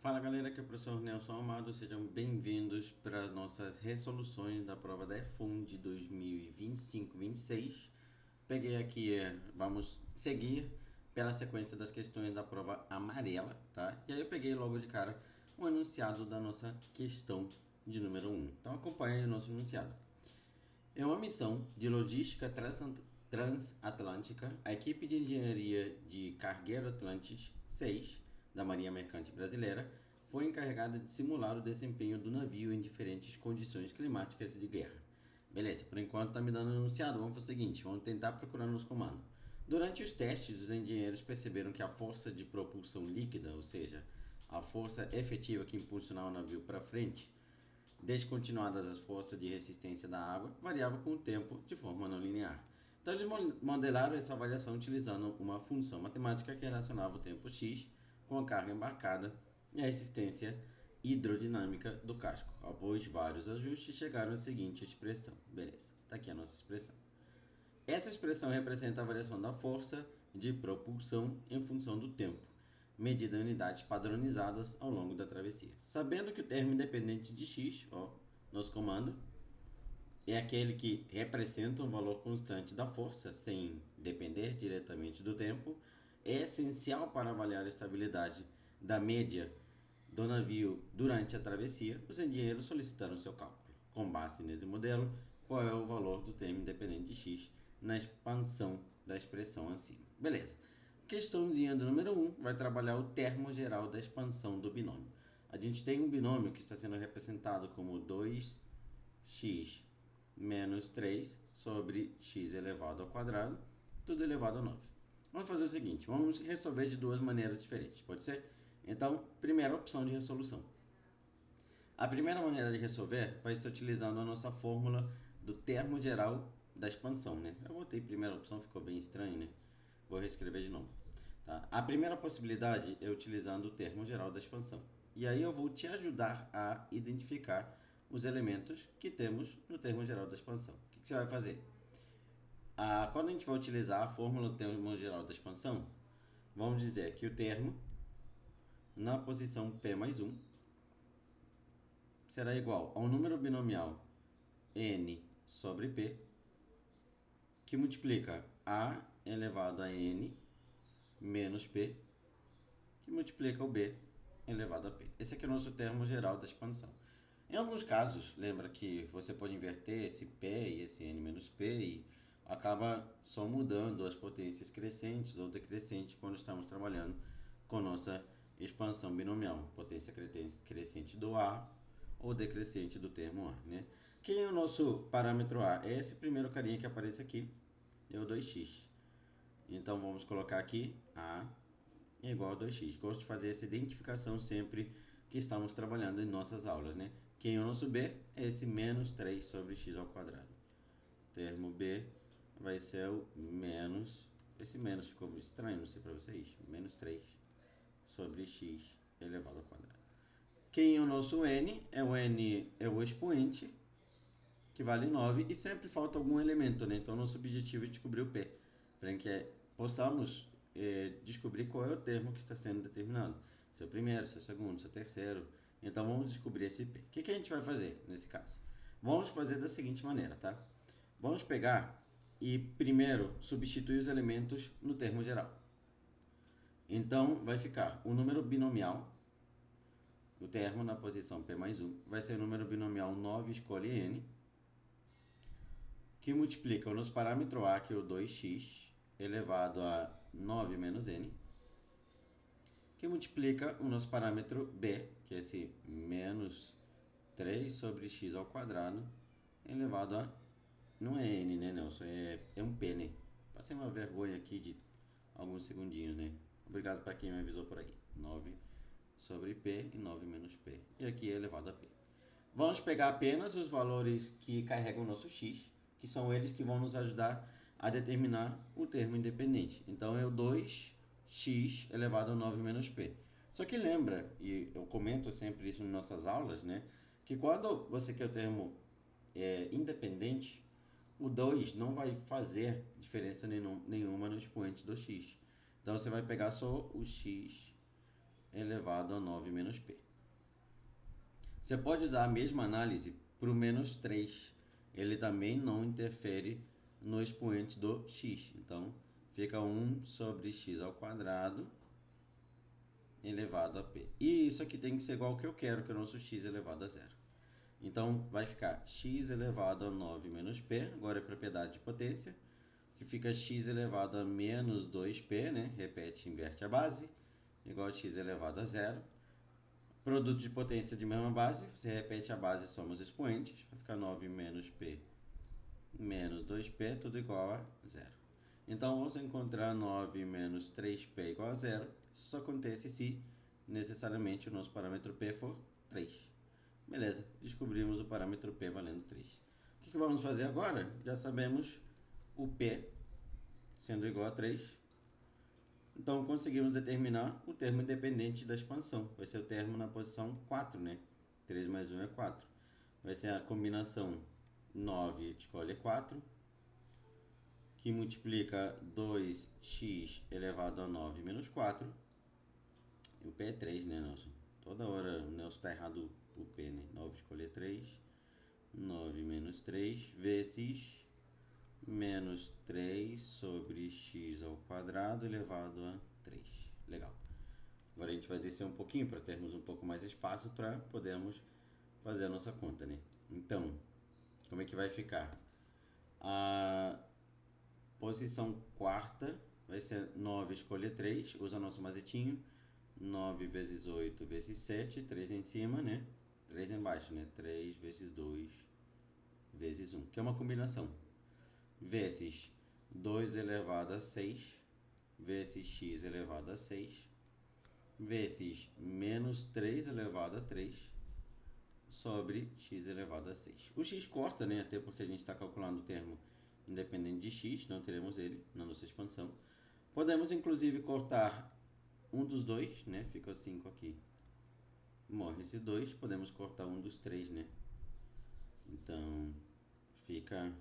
Fala galera, aqui é o professor Nelson Amado, sejam bem-vindos para nossas resoluções da prova da EFUN de 2025-26. Peguei aqui, vamos seguir pela sequência das questões da prova amarela, tá? E aí eu peguei logo de cara o enunciado da nossa questão de número 1. Então acompanhe o nosso enunciado. Em uma missão de logística transatlântica, a equipe de engenharia de Cargueiro Atlantis 6 da Marinha Mercante Brasileira foi encarregada de simular o desempenho do navio em diferentes condições climáticas de guerra. Beleza, por enquanto está me dando anunciado. Vamos fazer o seguinte, vamos tentar procurar nos comandos. Durante os testes, os engenheiros perceberam que a força de propulsão líquida, ou seja, a força efetiva que impulsionava o navio para frente, descontinuadas as forças de resistência da água, variava com o tempo de forma não linear. Então eles modelaram essa variação utilizando uma função matemática que relacionava o tempo x com a carga embarcada e a resistência hidrodinâmica do casco. Após vários ajustes, chegaram à seguinte expressão. Beleza, está aqui a nossa expressão. Essa expressão representa a variação da força de propulsão em função do tempo, medida em unidades padronizadas ao longo da travessia. Sabendo que o termo independente de x, nosso comando, é aquele que representa um valor constante da força, sem depender diretamente do tempo, é essencial para avaliar a estabilidade da média do navio durante a travessia. Os engenheiros solicitaram seu cálculo. Com base nesse modelo, qual é o valor do termo independente de x na expansão da expressão acima? Beleza. Questãozinha do número 1 vai trabalhar o termo geral da expansão do binômio. A gente tem um binômio que está sendo representado como 2x menos 3 sobre x elevado ao quadrado, tudo elevado a 9. Vamos fazer o seguinte, vamos resolver de duas maneiras diferentes, pode ser? Então, primeira opção de resolução. A primeira maneira de resolver vai ser utilizando a nossa fórmula do termo geral da expansão, né? Eu botei primeira opção, ficou bem estranho, né? Vou reescrever de novo. Tá? A primeira possibilidade é utilizando o termo geral da expansão. E aí eu vou te ajudar a identificar os elementos que temos no termo geral da expansão. O que você vai fazer? Quando a gente vai utilizar a fórmula do termo geral da expansão, vamos dizer que o termo na posição P mais 1 será igual ao número binomial N sobre P, que multiplica A elevado a N menos P, que multiplica o B elevado a P. Esse aqui é o nosso termo geral da expansão. Em alguns casos, lembra que você pode inverter esse P e esse N menos P e acaba só mudando as potências crescentes ou decrescentes quando estamos trabalhando com nossa expansão binomial. Potência crescente do A ou decrescente do termo A, né? Quem é o nosso parâmetro A? É esse primeiro carinha que aparece aqui, é o 2x. Então vamos colocar aqui A é igual a 2x. Gosto de fazer essa identificação sempre que estamos trabalhando em nossas aulas, né? Quem é o nosso B? É esse menos 3 sobre x ao quadrado. Termo B vai ser o menos... Esse menos ficou estranho, não sei para vocês. Menos 3 sobre x elevado ao quadrado. Quem é o nosso N? O N é o expoente, que vale 9. E sempre falta algum elemento, né? Então, nosso objetivo é descobrir o P. Para que possamos descobrir qual é o termo que está sendo determinado. Se é o primeiro, se é o segundo, se é o terceiro. Então, vamos descobrir esse P. O que a gente vai fazer nesse caso? Vamos fazer da seguinte maneira, tá? Vamos pegar e primeiro substituir os elementos no termo geral. Então, vai ficar o número binomial, o termo na posição P mais 1, vai ser o número binomial 9 escolhe N, que multiplica o nosso parâmetro A, que é o 2x, elevado a 9 menos N, que multiplica o nosso parâmetro B, que é esse menos 3 sobre x ao quadrado, elevado a... Não é N, né, Nelson? É um P, né? Passei uma vergonha aqui de alguns segundinhos, né? Obrigado para quem me avisou por aí. 9 sobre P e 9 menos P. E aqui é elevado a P. Vamos pegar apenas os valores que carregam o nosso x, que são eles que vão nos ajudar a determinar o termo independente. Então, é o 2x elevado a 9 menos P. Só que lembra, e eu comento sempre isso em nossas aulas, né? Que quando você quer o termo independente, o 2 não vai fazer diferença nenhuma no expoente do x. Então, você vai pegar só o x elevado a 9 menos p. Você pode usar a mesma análise para o menos 3. Ele também não interfere no expoente do x. Então, fica 1 sobre x ao quadrado elevado a p. E isso aqui tem que ser igual ao que eu quero, que é o nosso x elevado a zero. Então, vai ficar x elevado a 9 menos p, agora é propriedade de potência, que fica x elevado a menos 2p, né? Repete, inverte a base, igual a x elevado a zero. Produto de potência de mesma base, você repete a base e soma os expoentes, vai ficar 9 menos p menos 2p, tudo igual a zero. Então, vamos encontrar 9 menos 3p igual a zero. Isso só acontece se necessariamente o nosso parâmetro p for 3. Beleza, descobrimos o parâmetro p valendo 3. O que vamos fazer agora? Já sabemos o p sendo igual a 3. Então, conseguimos determinar o termo independente da expansão. Vai ser o termo na posição 4, né? 3 mais 1 é 4. Vai ser a combinação 9, escolhe 4, que multiplica 2x elevado a 9 menos 4. E o p é 3, né, Nelson? Toda hora o Nelson está errado o p, né? 9 escolher 3. 9 menos 3 vezes menos 3 sobre x ao quadrado elevado a 3. Legal. Agora a gente vai descer um pouquinho para termos um pouco mais de espaço para podermos fazer a nossa conta, né? Então, como é que vai ficar? A posição quarta vai ser 9 escolher 3, usa nosso macetinho. 9 vezes 8 vezes 7, 3 em cima, né? 3 embaixo, né? 3 vezes 2 vezes 1, que é uma combinação. Vezes 2 elevado a 6, vezes x elevado a 6, vezes menos 3 elevado a 3, sobre x elevado a 6. O x corta, né? Até porque a gente está calculando o termo independente de x, não teremos ele na nossa expansão. Podemos, inclusive, cortar um dos dois, né? Fica 5 aqui. Morre esse 2, podemos cortar um dos 3, né? Então, fica...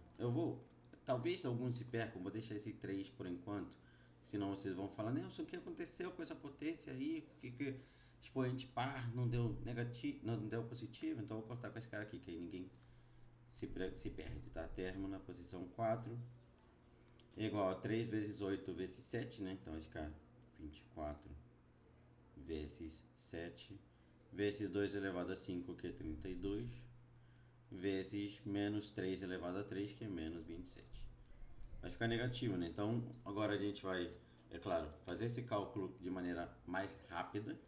Talvez alguns se percam, vou deixar esse 3 por enquanto. Senão vocês vão falar, Nelson, o que aconteceu com essa potência aí? Por que expoente par não deu negativo, não deu positivo? Então, eu vou cortar com esse cara aqui, que aí ninguém se perde, tá? Termo na posição 4 é igual a 3 vezes 8 vezes 7, né? Então, vai ficar 24 vezes 7, vezes 2 elevado a 5, que é 32, vezes menos 3 elevado a 3, que é menos 27. Vai ficar negativo, né? Então, agora a gente vai, é claro, fazer esse cálculo de maneira mais rápida.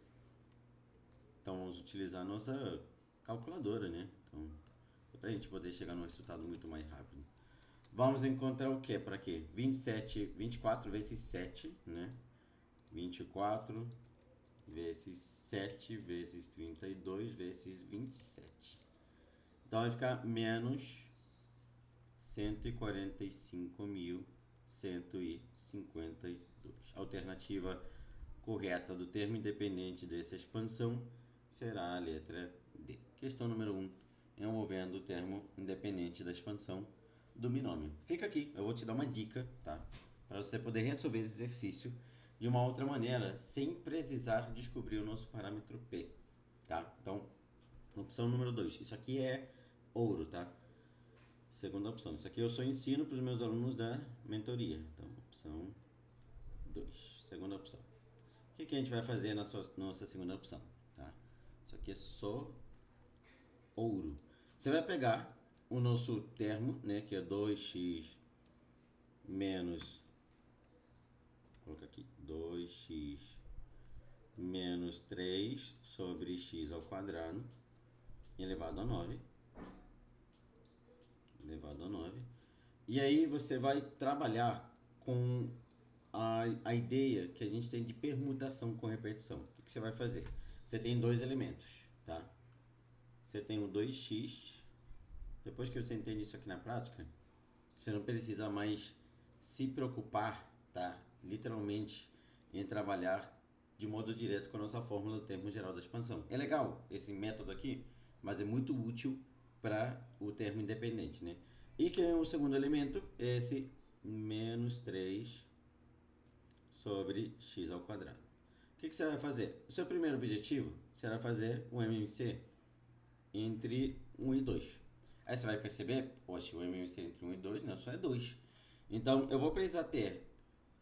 Então, vamos utilizar a nossa calculadora, né? Então, para a gente poder chegar num resultado muito mais rápido. Vamos encontrar o que para quê? 24 vezes 7, né? 24 vezes 7 vezes 32 vezes 27. Então vai ficar menos 145.152. Alternativa correta do termo independente dessa expansão será a letra D. Questão número 1, envolvendo o termo independente da expansão do binômio. Fica aqui, eu vou te dar uma dica, tá? Para você poder resolver esse exercício de uma outra maneira, sem precisar descobrir o nosso parâmetro P, tá? Então, opção número 2, isso aqui é ouro, tá? Segunda opção, isso aqui eu só ensino para os meus alunos da mentoria. Então, opção 2, segunda opção. O que a gente vai fazer na nossa segunda opção, tá? Isso aqui é só ouro. Você vai pegar o nosso termo, né, que é 2x menos, vou colocar aqui, 2x menos 3 sobre x ao quadrado elevado a 9. Elevado a 9. E aí você vai trabalhar com a ideia que a gente tem de permutação com repetição. O que você vai fazer? Você tem dois elementos, tá? Você tem o 2x. Depois que você entende isso aqui na prática, você não precisa mais se preocupar, tá? Literalmente, em trabalhar de modo direto com a nossa fórmula do termo geral da expansão. É legal esse método aqui, mas é muito útil para o termo independente, né? E que é o segundo elemento, esse menos 3 sobre x ao quadrado. O que você vai fazer? O seu primeiro objetivo será fazer um MMC entre 1 e 2. Aí você vai perceber, poxa, o MMC entre 1 e 2 não só é 2. Então, eu vou precisar ter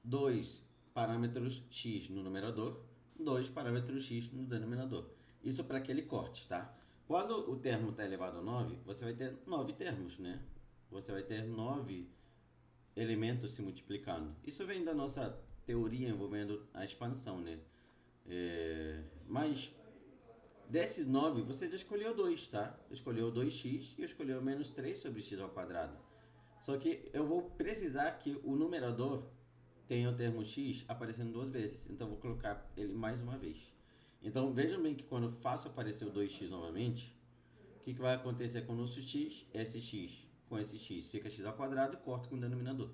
2 parâmetros x no numerador, 2 parâmetros x no denominador. Isso para aquele corte, tá? Quando o termo está elevado a 9, você vai ter 9 termos, né? Você vai ter 9 elementos se multiplicando. Isso vem da nossa teoria envolvendo a expansão, né? Mas desses 9, você já escolheu 2, tá? Escolheu 2x e escolheu menos 3 sobre x ao quadrado. Só que eu vou precisar que o numerador tenha o termo x aparecendo 2 vezes. Então, eu vou colocar ele mais uma vez. Então, vejam bem que quando eu faço aparecer o 2x novamente, o que vai acontecer com o nosso x? Esse x com esse x fica x ao quadrado e corta com o denominador.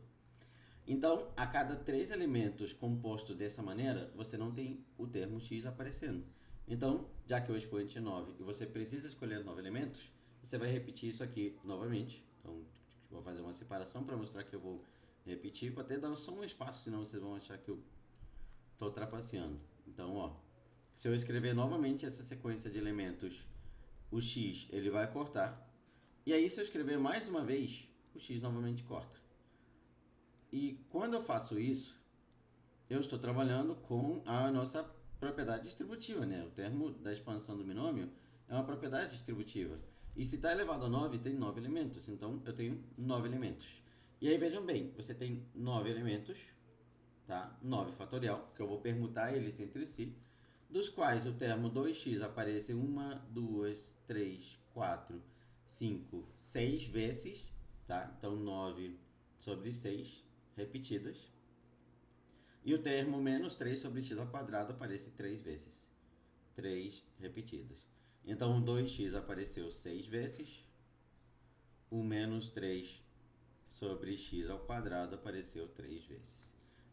Então, a cada 3 elementos compostos dessa maneira, você não tem o termo x aparecendo. Então, já que o expoente é 9 e você precisa escolher 9 elementos, você vai repetir isso aqui novamente. Então, vou fazer uma separação para mostrar que eu vou repetir, para até dar só um espaço, senão vocês vão achar que eu estou trapaceando. Então, ó, se eu escrever novamente essa sequência de elementos, o x ele vai cortar. E aí, se eu escrever mais uma vez, o x novamente corta. E quando eu faço isso, eu estou trabalhando com a nossa propriedade distributiva, né? O termo da expansão do binômio é uma propriedade distributiva. E se está elevado a 9, tem 9 elementos. Então, eu tenho 9 elementos. E aí, vejam bem, você tem 9 elementos, tá? 9 fatorial, que eu vou permutar eles entre si, dos quais o termo 2x aparece 1, 2, 3, 4, 5, 6 vezes, tá? Então, 9 sobre 6 repetidas. E o termo menos 3 sobre x ao quadrado aparece 3 vezes. 3 repetidas. Então, o 2x apareceu 6 vezes. O menos 3 sobre x ao quadrado apareceu 3 vezes.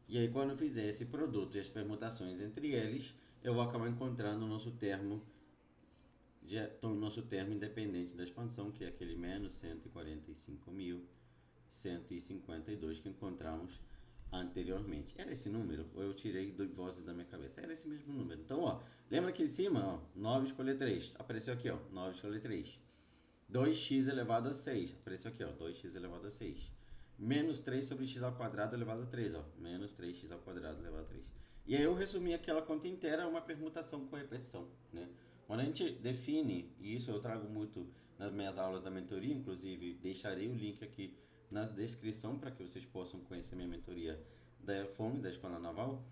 E aí, quando eu fizer esse produto e as permutações entre eles, eu vou acabar encontrando o nosso termo independente da expansão, que é aquele menos 145.152 que encontramos anteriormente. Era esse número? Ou eu tirei de vozes da minha cabeça? Era esse mesmo número. Então, ó, lembra aqui em cima, ó, 9 escolher 3. Apareceu aqui, ó, 9 escolher 3. 2x elevado a 6. Apareceu aqui, ó, 2x elevado a 6. Menos 3 sobre x ao quadrado elevado a 3, ó. Menos 3x ao quadrado elevado a 3. E aí eu resumi aquela conta inteira uma permutação com repetição, né? Quando a gente define, e isso eu trago muito nas minhas aulas da mentoria, inclusive deixarei o link aqui na descrição para que vocês possam conhecer minha mentoria da FOM, da Escola Naval.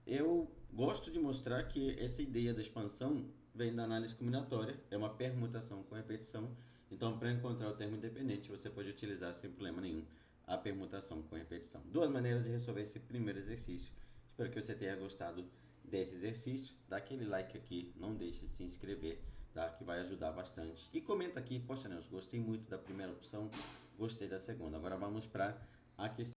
Eu gosto de mostrar que essa ideia da expansão vem da análise combinatória, é uma permutação com repetição. Então, para encontrar o termo independente, você pode utilizar sem problema nenhum a permutação com repetição. Duas maneiras de resolver esse primeiro exercício. Espero que você tenha gostado desse exercício. Dá aquele like aqui, não deixe de se inscrever, tá? Que vai ajudar bastante. E comenta aqui, poxa, Nelson, gostei muito da primeira opção, gostei da segunda. Agora vamos para a questão.